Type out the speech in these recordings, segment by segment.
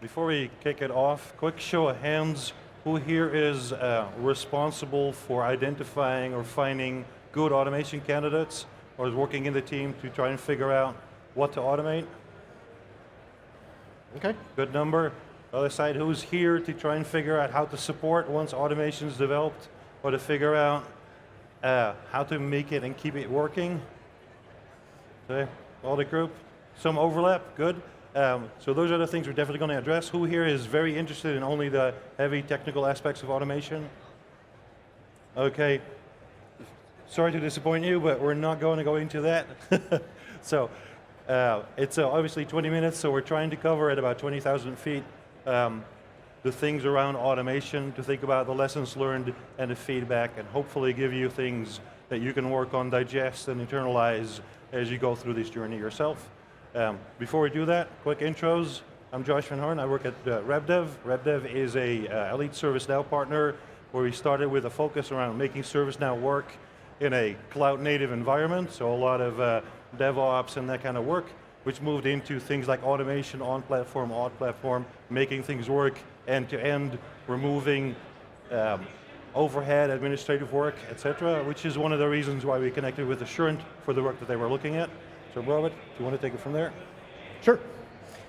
Before we kick it off, quick show of hands. Who here is responsible for identifying or finding good automation candidates, or is working in the team to try and figure out what to automate? Okay, good number. Other side, who's here to try and figure out how to support once automation is developed, or to figure out how to make it and keep it working? Okay, all the group. Some overlap, good. So those are the things we're definitely going to address. Who here is very interested in only the heavy technical aspects of automation? Okay, sorry to disappoint you, but we're not going to go into that. So it's obviously 20 minutes, so we're trying to cover at about 20,000 feet the things around automation, to think about the lessons learned and the feedback, and hopefully give you things that you can work on, digest, and internalize as you go through this journey yourself. Before we do that, quick intros. I'm Josh Van Horn, I work at RapDev. RapDev is a elite ServiceNow partner where we started with a focus around making ServiceNow work in a cloud-native environment, so a lot of DevOps and that kind of work, which moved into things like automation, on-platform, off-platform, making things work end-to-end, removing overhead, administrative work, etc., which is one of the reasons why we connected with Assurant for the work that they were looking at. So Robert, do you want to take it from there? Sure.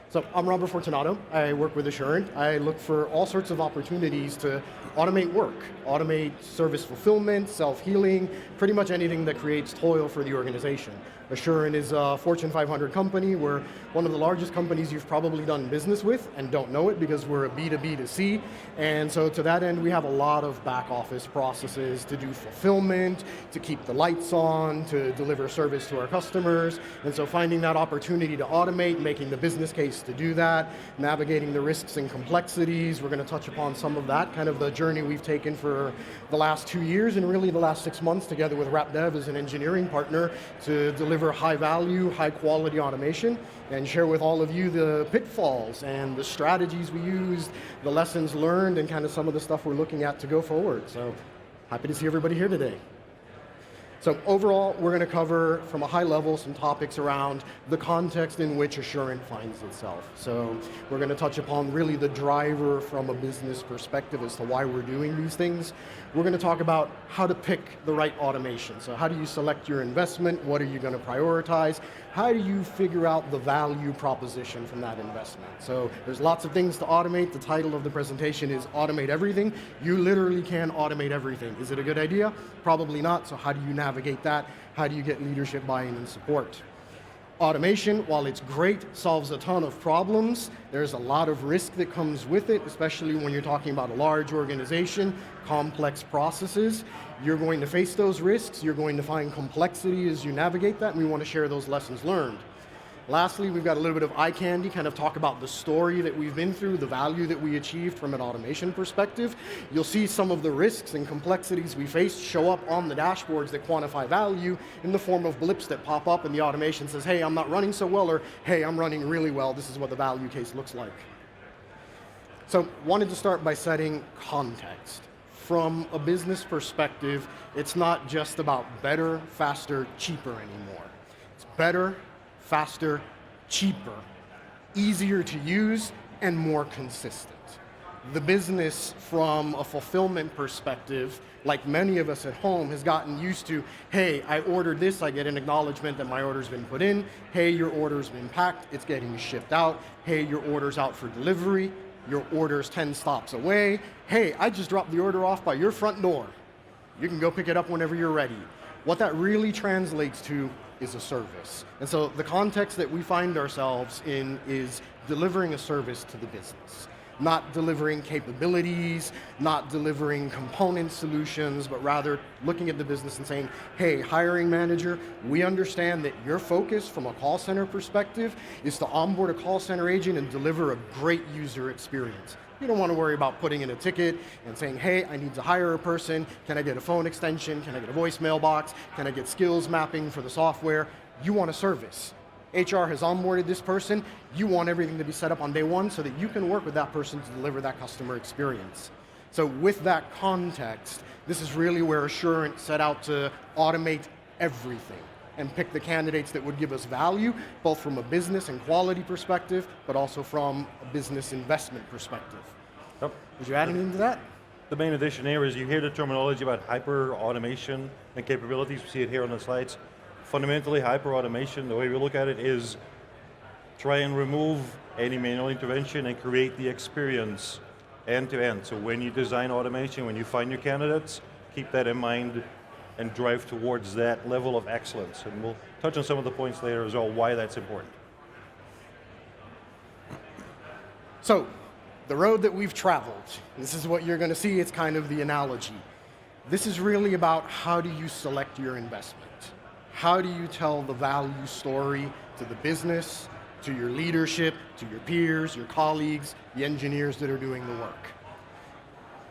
So I'm Robert Fortunato. I work with Assurant. I look for all sorts of opportunities to automate work, automate service fulfillment, self-healing, pretty much anything that creates toil for the organization. Assurant is a Fortune 500 company. We're one of the largest companies you've probably done business with and don't know it because we're a B2B2C. And so to that end, we have a lot of back office processes to do fulfillment, to keep the lights on, to deliver service to our customers. And so finding that opportunity to automate, making the business case to do that, navigating the risks and complexities. We're going to touch upon some of that, kind of the journey we've taken for the last 2 years and really the last 6 months together with RapDev as an engineering partner to deliver high value, high quality automation and share with all of you the pitfalls and the strategies we used, the lessons learned, and kind of some of the stuff we're looking at to go forward. So happy to see everybody here today. So overall, we're going to cover, from a high level, some topics around the context in which Assurant finds itself. So we're going to touch upon really the driver from a business perspective as to why we're doing these things. We're going to talk about how to pick the right automation. So how do you select your investment? What are you going to prioritize? How do you figure out the value proposition from that investment? So there's lots of things to automate. The title of the presentation is Automate Everything. You literally can automate everything. Is it a good idea? Probably not, so how do you navigate that? How do you get leadership buy-in and support? Automation, while it's great, solves a ton of problems. There's a lot of risk that comes with it, especially when you're talking about a large organization, complex processes. You're going to face those risks, you're going to find complexity as you navigate that, and we want to share those lessons learned. Lastly, we've got a little bit of eye candy, kind of talk about the story that we've been through, the value that we achieved from an automation perspective. You'll see some of the risks and complexities we faced show up on the dashboards that quantify value in the form of blips that pop up and the automation says, hey, I'm not running so well, or hey, I'm running really well, this is what the value case looks like. So, wanted to start by setting context. From a business perspective, it's not just about better, faster, cheaper anymore. It's better, faster, cheaper, easier to use, and more consistent. The business, from a fulfillment perspective, like many of us at home, has gotten used to, hey, I ordered this, I get an acknowledgement that my order's been put in, hey, your order's been packed, it's getting shipped out, hey, your order's out for delivery, your order's 10 stops away, hey, I just dropped the order off by your front door. You can go pick it up whenever you're ready. What that really translates to is a service. And so the context that we find ourselves in is delivering a service to the business. Not delivering capabilities, not delivering component solutions, but rather looking at the business and saying, hey, hiring manager, we understand that your focus from a call center perspective is to onboard a call center agent and deliver a great user experience. You don't want to worry about putting in a ticket and saying, hey, I need to hire a person. Can I get a phone extension? Can I get a voicemail box? Can I get skills mapping for the software? You want a service. HR has onboarded this person. You want everything to be set up on day one so that you can work with that person to deliver that customer experience. So with that context, this is really where Assurant set out to automate everything. and pick the candidates that would give us value, both from a business and quality perspective, but also from a business investment perspective. Yep. Would you add anything to that? The main addition here is you hear the terminology about hyper automation and capabilities. We see it here on the slides. Fundamentally, hyper automation, the way we look at it is try and remove any manual intervention and create the experience end to end. So when you design automation, when you find your candidates, keep that in mind and drive towards that level of excellence. And we'll touch on some of the points later as well, why that's important. So, the road that we've traveled, this is what you're going to see, it's kind of the analogy. This is really about how do you select your investment? How do you tell the value story to the business, to your leadership, to your peers, your colleagues, the engineers that are doing the work?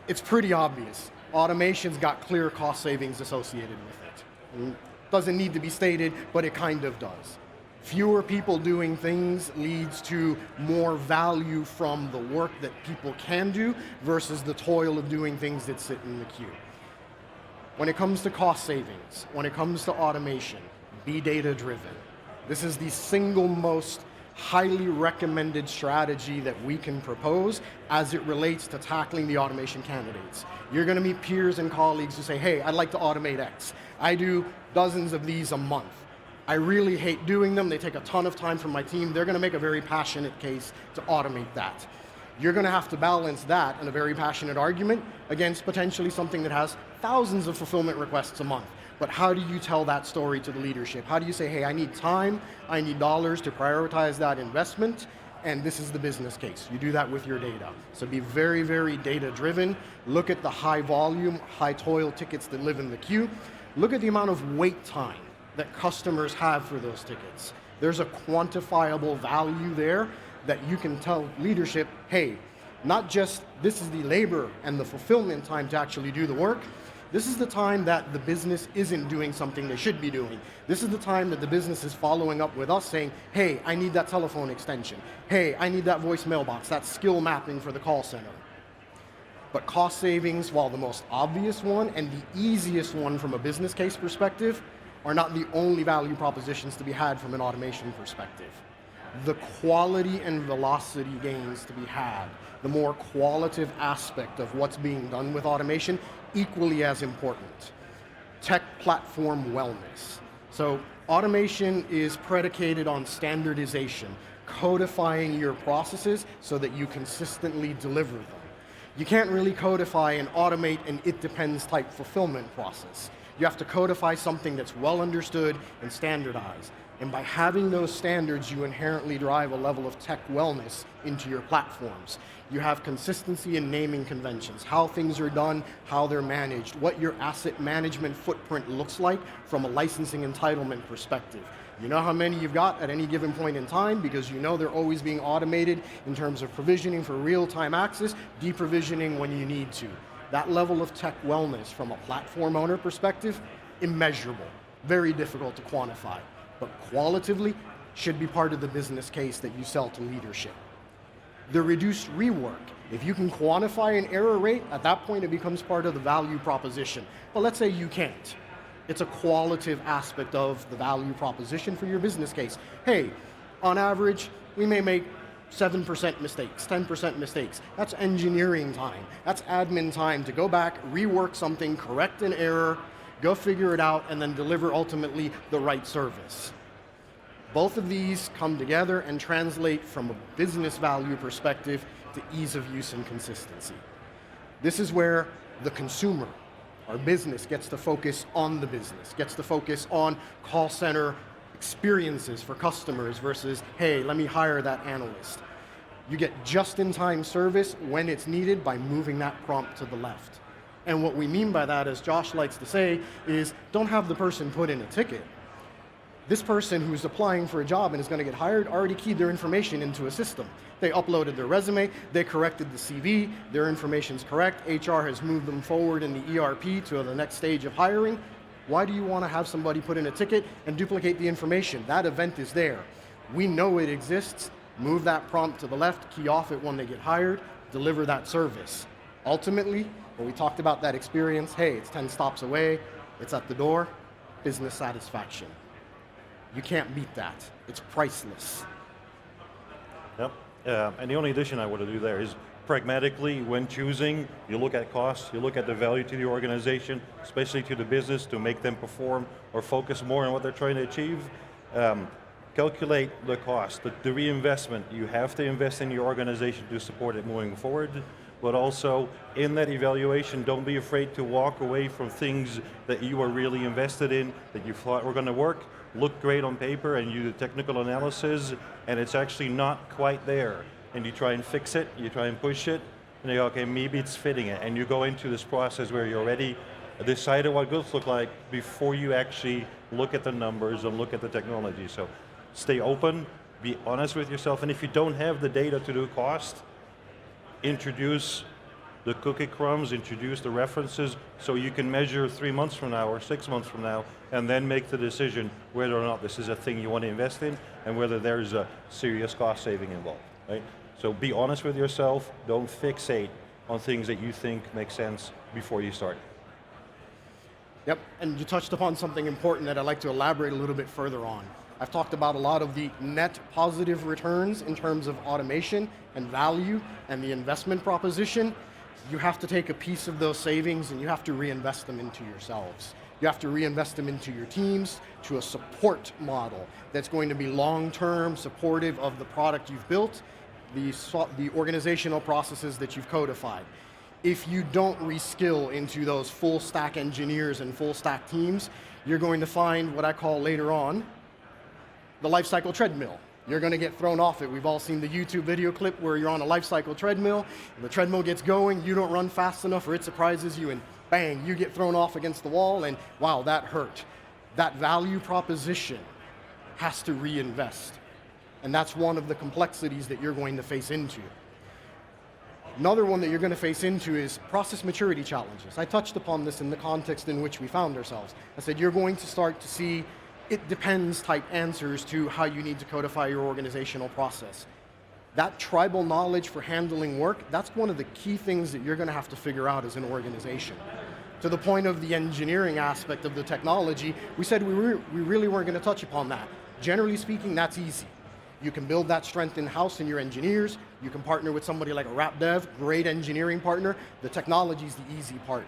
It's pretty obvious. Automation's got clear cost savings associated with it. And doesn't need to be stated, but it kind of does. Fewer people doing things leads to more value from the work that people can do versus the toil of doing things that sit in the queue. When it comes to cost savings, when it comes to automation, be data-driven. This is the single most highly recommended strategy that we can propose as it relates to tackling the automation candidates. You're going to meet peers and colleagues who say, hey, I'd like to automate X. I do dozens of these a month. I really hate doing them. They take a ton of time from my team. They're going to make a very passionate case to automate that. You're going to have to balance that and a very passionate argument against potentially something that has thousands of fulfillment requests a month. But how do you tell that story to the leadership? How do you say, hey, I need time, I need dollars to prioritize that investment, and this is the business case. You do that with your data. So be very, very data-driven. Look at the high volume, high toil tickets that live in the queue. Look at the amount of wait time that customers have for those tickets. There's a quantifiable value there that you can tell leadership, hey, not just this is the labor and the fulfillment time to actually do the work, this is the time that the business isn't doing something they should be doing. This is the time that the business is following up with us saying, hey, I need that telephone extension. Hey, I need that voice mailbox, that skill mapping for the call center. But cost savings, while the most obvious one and the easiest one from a business case perspective, are not the only value propositions to be had from an automation perspective. The quality and velocity gains to be had, the more qualitative aspect of what's being done with automation, equally as important. Tech platform wellness. So automation is predicated on standardization, codifying your processes so that you consistently deliver them. You can't really codify and automate an it depends type fulfillment process. You have to codify something that's well understood and standardized. And by having those standards, you inherently drive a level of tech wellness into your platforms. You have consistency in naming conventions, how things are done, how they're managed, what your asset management footprint looks like from a licensing entitlement perspective. You know how many you've got at any given point in time because you know they're always being automated in terms of provisioning for real-time access, deprovisioning when you need to. That level of tech wellness from a platform owner perspective, immeasurable, very difficult to quantify, but qualitatively should be part of the business case that you sell to leadership. The reduced rework, if you can quantify an error rate, at that point it becomes part of the value proposition. But let's say you can't. It's a qualitative aspect of the value proposition for your business case. Hey, on average, we may make 7% mistakes, 10% mistakes. That's engineering time. That's admin time to go back, rework something, correct an error, go figure it out, and then deliver ultimately the right service. Both of these come together and translate from a business value perspective to ease of use and consistency. This is where the consumer, our business, gets to focus on the business, gets to focus on call center experiences for customers versus, hey, let me hire that analyst. You get just-in-time service when it's needed by moving that prompt to the left. And what we mean by that, as Josh likes to say, is don't have the person put in a ticket. This person who's applying for a job and is going to get hired already keyed their information into a system. They uploaded their resume, they corrected the CV, their information's correct, HR has moved them forward in the ERP to the next stage of hiring. Why do you want to have somebody put in a ticket and duplicate the information? That event is there. We know it exists. Move that prompt to the left, key off it when they get hired, deliver that service. Ultimately, when we talked about that experience, hey, it's 10 stops away, it's at the door, business satisfaction. You can't beat that. It's priceless. Yep. And the only addition I want to do there is pragmatically, when choosing, you look at costs, you look at the value to the organization, especially to the business, to make them perform or focus more on what they're trying to achieve. Calculate the cost, the reinvestment. You have to invest in your organization to support it moving forward, but also in that evaluation, don't be afraid to walk away from things that you are really invested in, that you thought were going to work, look great on paper, and you do technical analysis, and it's actually not quite there. And you try and fix it, you try and push it, and you go, okay, maybe it's fitting it. And you go into this process where you're already decided what goods look like before you actually look at the numbers and look at the technology. So stay open, be honest with yourself, and if you don't have the data to do cost, introduce the cookie crumbs, introduce the references, so you can measure 3 months from now or 6 months from now, and then make the decision whether or not this is a thing you want to invest in, and whether there's a serious cost saving involved, right? So be honest with yourself, don't fixate on things that you think make sense before you start. Yep, and you touched upon something important that I'd like to elaborate a little bit further on. I've talked about a lot of the net positive returns in terms of automation and value and the investment proposition. You have to take a piece of those savings and you have to reinvest them into yourselves. You have to reinvest them into your teams, to a support model that's going to be long-term, supportive of the product you've built, the organizational processes that you've codified. If you don't reskill into those full stack engineers and full stack teams, you're going to find what I call later on the lifecycle treadmill. You're going to get thrown off it. We've all seen the YouTube video clip where you're on a lifecycle treadmill, and the treadmill gets going, you don't run fast enough, or it surprises you, and bang, you get thrown off against the wall, and wow, that hurt. That value proposition has to reinvest. And that's one of the complexities that you're going to face into. Another one that you're going to face into is process maturity challenges. I touched upon this in the context in which we found ourselves. I said you're going to start to see it depends type answers to how you need to codify your organizational process. That tribal knowledge for handling work, that's one of the key things that you're going to have to figure out as an organization. To the point of the engineering aspect of the technology, we said we really weren't going to touch upon that. Generally speaking, that's easy. You can build that strength in-house in your engineers. You can partner with somebody like a RapDev, great engineering partner. The technology is the easy part.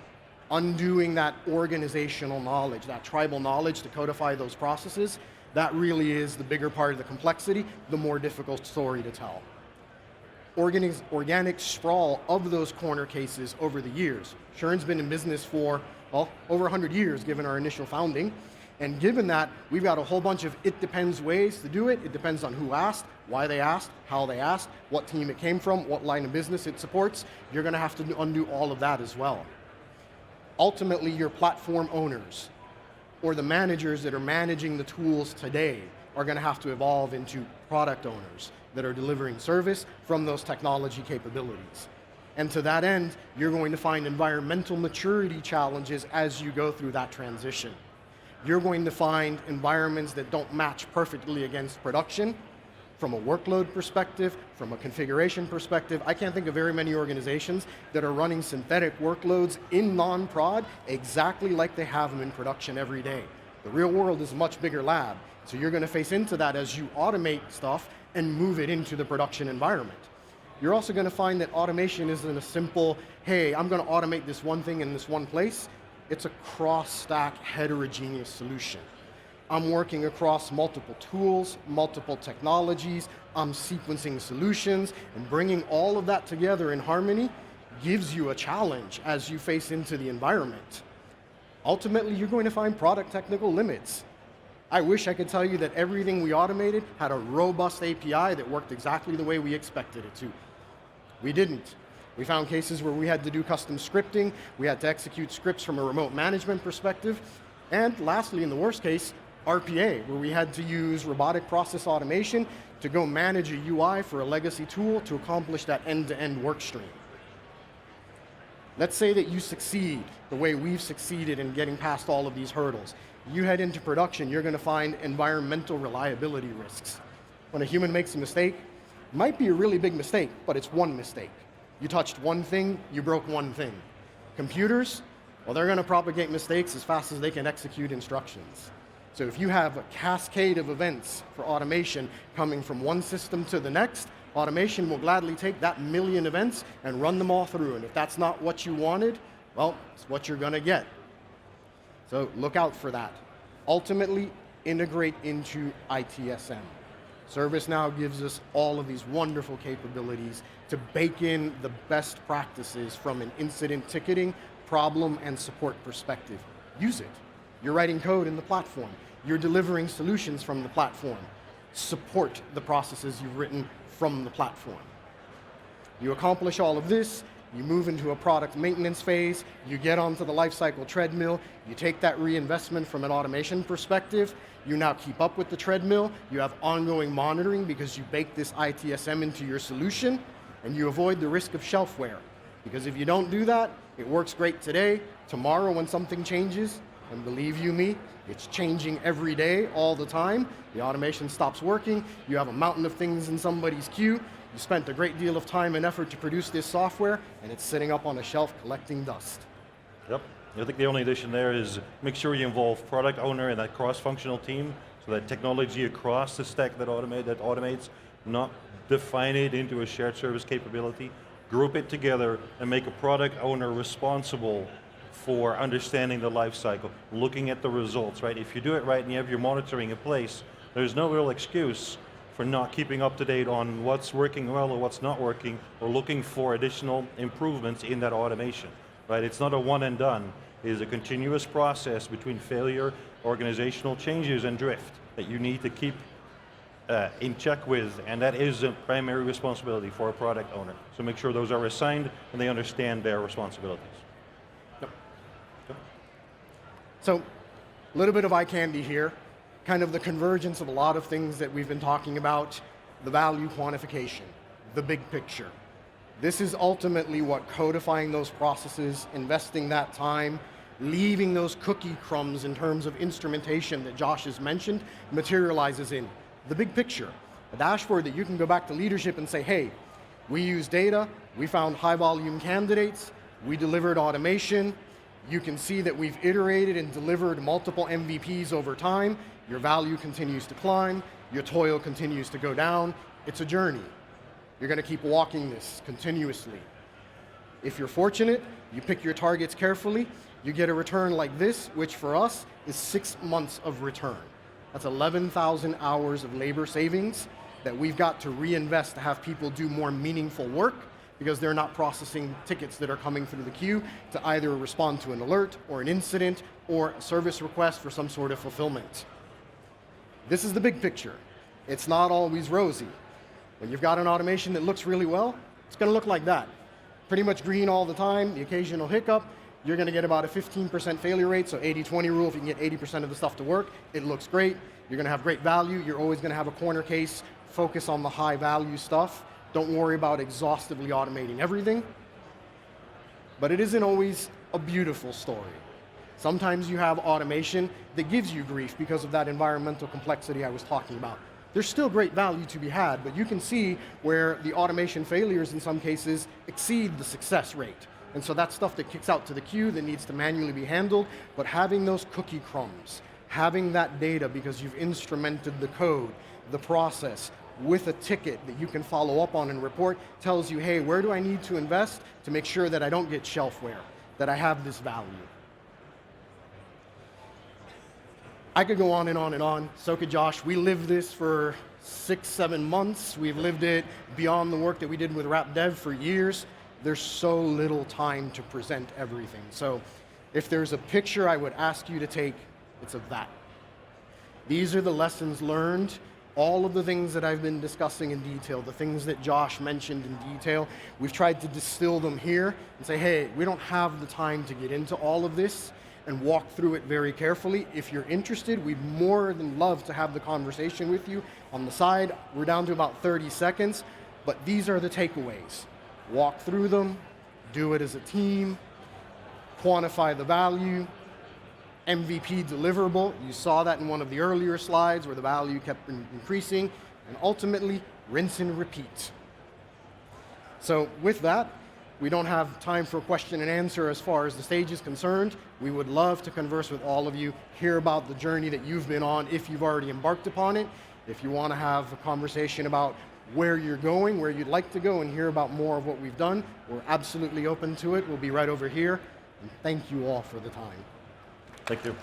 Undoing that organizational knowledge, that tribal knowledge to codify those processes, that really is the bigger part of the complexity, the more difficult story to tell. Organic sprawl of those corner cases over the years. Assurant's been in business for, well, over 100 years given our initial founding. And given that, we've got a whole bunch of it depends ways to do it. It depends on who asked, why they asked, how they asked, what team it came from, what line of business it supports. You're going to have to undo all of that as well. Ultimately, your platform owners or the managers that are managing the tools today are going to have to evolve into product owners that are delivering service from those technology capabilities. And to that end, you're going to find environmental maturity challenges as you go through that transition. You're going to find environments that don't match perfectly against production from a workload perspective, from a configuration perspective. I can't think of very many organizations that are running synthetic workloads in non-prod exactly like they have them in production every day. The real world is a much bigger lab, so you're going to face into that as you automate stuff and move it into the production environment. You're also going to find that automation isn't a simple, hey, I'm going to automate this one thing in this one place. It's a cross-stack heterogeneous solution. I'm working across multiple tools, multiple technologies, I'm sequencing solutions, and bringing all of that together in harmony gives you a challenge as you face into the environment. Ultimately, you're going to find product technical limits. I wish I could tell you that everything we automated had a robust API that worked exactly the way we expected it to. We didn't. We found cases where we had to do custom scripting, we had to execute scripts from a remote management perspective, and lastly, in the worst case, RPA, where we had to use robotic process automation to go manage a UI for a legacy tool to accomplish that end-to-end work stream. Let's say that you succeed the way we've succeeded in getting past all of these hurdles. You head into production, you're going to find environmental reliability risks. When a human makes a mistake, it might be a really big mistake, but it's one mistake. You touched one thing, you broke one thing. Computers, well, they're going to propagate mistakes as fast as they can execute instructions. So if you have a cascade of events for automation coming from one system to the next, automation will gladly take that million events and run them all through. And if that's not what you wanted, well, it's what you're going to get. So look out for that. Ultimately, integrate into ITSM. ServiceNow gives us all of these wonderful capabilities to bake in the best practices from an incident ticketing, problem, and support perspective. Use it. You're writing code in the platform. You're delivering solutions from the platform. Support the processes you've written from the platform. You accomplish all of this, you move into a product maintenance phase, you get onto the lifecycle treadmill, you take that reinvestment from an automation perspective, you now keep up with the treadmill, you have ongoing monitoring because you bake this ITSM into your solution, and you avoid the risk of shelfware. Because if you don't do that, it works great today, tomorrow when something changes, and believe you me, it's changing every day, all the time, the automation stops working, you have a mountain of things in somebody's queue, you spent a great deal of time and effort to produce this software, and it's sitting up on a shelf collecting dust. Yep. I think the only addition there is make sure you involve product owner and that cross-functional team, so that technology across the stack that automates, not define it into a shared service capability, group it together, and make a product owner responsible for understanding the life cycle, looking at the results, right? If you do it right and you have your monitoring in place, there's no real excuse for not keeping up to date on what's working well or what's not working, or looking for additional improvements in that automation, right? It's not a one and done. It is a continuous process between failure, organizational changes, and drift that you need to keep in check with, and that is a primary responsibility for a product owner. So make sure those are assigned and they understand their responsibilities. Yep. Yep. So, a little bit of eye candy here. Kind of the convergence of a lot of things that we've been talking about, the value quantification, the big picture. This is ultimately what codifying those processes, investing that time, leaving those cookie crumbs in terms of instrumentation that Josh has mentioned, materializes in the big picture. A dashboard that you can go back to leadership and say, hey, we used data, we found high volume candidates, we delivered automation, you can see that we've iterated and delivered multiple MVPs over time, your value continues to climb, your toil continues to go down. It's a journey. You're going to keep walking this continuously. If you're fortunate, you pick your targets carefully, you get a return like this, which for us is 6 months of return. That's 11,000 hours of labor savings that we've got to reinvest to have people do more meaningful work, because they're not processing tickets that are coming through the queue to either respond to an alert or an incident or a service request for some sort of fulfillment. This is the big picture. It's not always rosy. When you've got an automation that looks really well, it's going to look like that. Pretty much green all the time, the occasional hiccup. You're going to get about a 15% failure rate, so 80-20 rule. If you can get 80% of the stuff to work, it looks great. You're going to have great value. You're always going to have a corner case. Focus on the high value stuff. Don't worry about exhaustively automating everything. But it isn't always a beautiful story. Sometimes you have automation that gives you grief because of that environmental complexity I was talking about. There's still great value to be had, but you can see where the automation failures in some cases exceed the success rate. And so that's stuff that kicks out to the queue that needs to manually be handled, but having those cookie crumbs, having that data because you've instrumented the code, the process, with a ticket that you can follow up on and report, tells you, hey, where do I need to invest to make sure that I don't get shelfware, that I have this value? I could go on and on and on. So could Josh. We lived this for 6-7 months. We've lived it beyond the work that we did with RapDev for years. There's so little time to present everything. So if there's a picture I would ask you to take, it's of that. These are the lessons learned. All of the things that I've been discussing in detail, the things that Josh mentioned in detail, we've tried to distill them here and say, hey, we don't have the time to get into all of this and walk through it very carefully. If you're interested, we'd more than love to have the conversation with you. On the side, we're down to about 30 seconds, but these are the takeaways. Walk through them, do it as a team, quantify the value, MVP deliverable. You saw that in one of the earlier slides where the value kept increasing, and ultimately, rinse and repeat. So with that, We don't have time for question and answer as far as the stage is concerned. We would love to converse with all of you, hear about the journey that you've been on if you've already embarked upon it. If you want to have a conversation about where you're going, where you'd like to go, and hear about more of what we've done, we're absolutely open to it. We'll be right over here. And thank you all for the time. Thank you.